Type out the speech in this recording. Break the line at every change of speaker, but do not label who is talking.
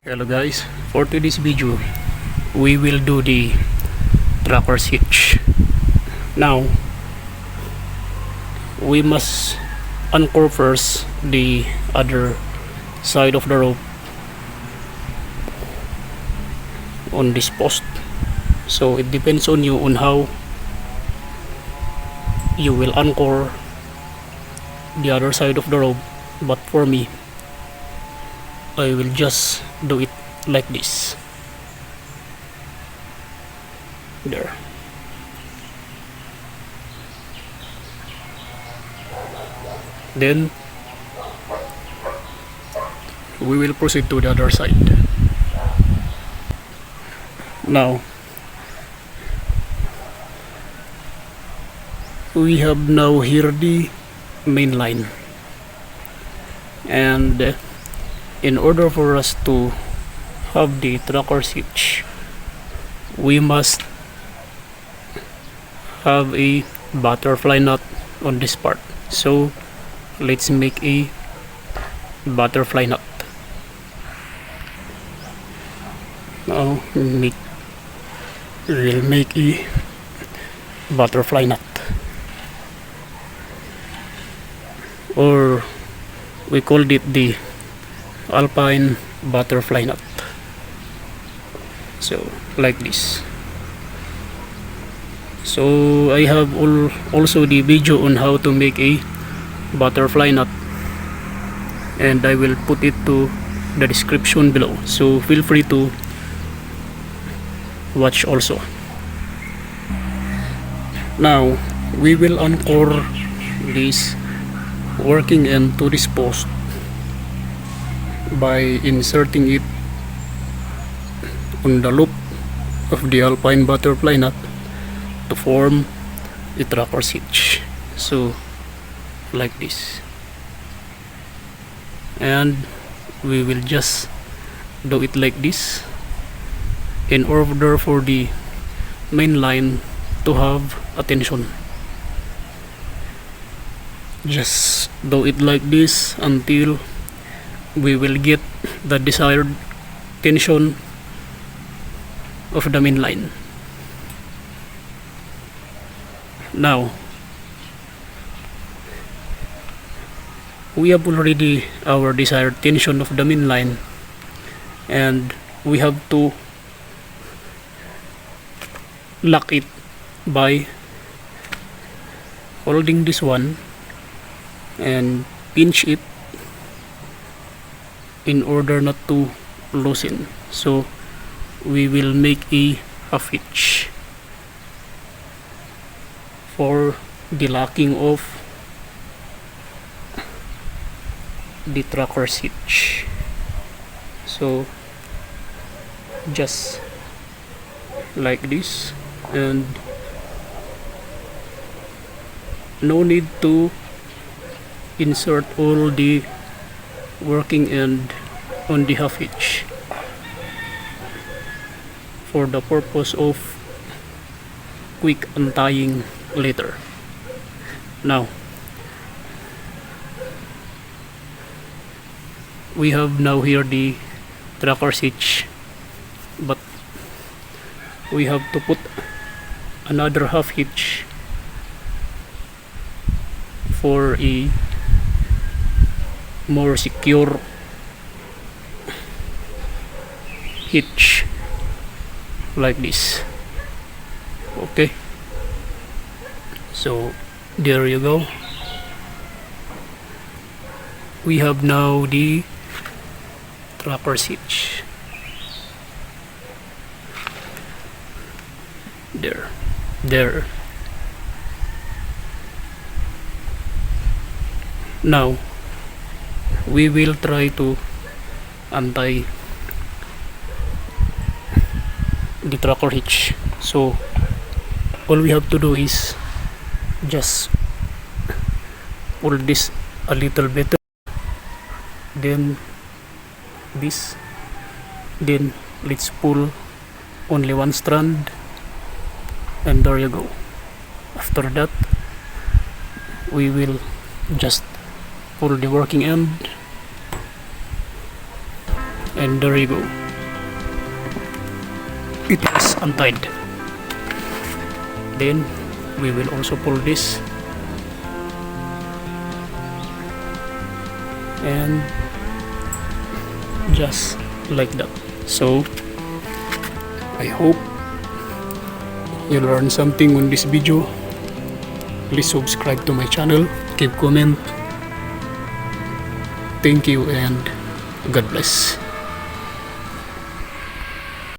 Hello guys, for today's video we will do the tracker's hitch. Now we must anchor first the other side of the rope on this post, so it depends on you on how you will anchor the other side of the rope, but for me I will just do it like this. There. Then we will proceed to the other side. Now we have now here the main line, and in order for us to have the tracker's hitch, we must have a butterfly knot on this part. So let's make a butterfly knot. Now we'll make a butterfly knot, or we called it the alpine butterfly knot. So like this. So I have also the video on how to make a butterfly knot, and I will put it to the description below, so feel free to watch also. Now we will anchor this working end to this post by inserting it on the loop of the alpine butterfly knot to form a tracker's hitch. So like this, and we will just do it like this in order for the main line to have a tension. Just do it like this until we will get the desired tension of the main line. Now we have already our desired tension of the main line, and we have to lock it by holding this one and pinch it in order not to loosen. So we will make a half hitch for the locking of the tracker's hitch. So just like this, and no need to insert all the working end on the half hitch for the purpose of quick untying later. Now we have now here the tracker's hitch, but we have to put another half hitch for a more secure hitch like this. Okay, so there you go. We have now the tracker's hitch. There. Now we will try to untie the tracker hitch. So all we have to do is just pull this a little bit, then this, then let's pull only one strand, and there you go. After that we will just pull the working end And there you go, it is untied. Then we will also pull this, and just like that. So I hope you learned something on this video. Please subscribe to my channel, keep comment. Thank you and God bless.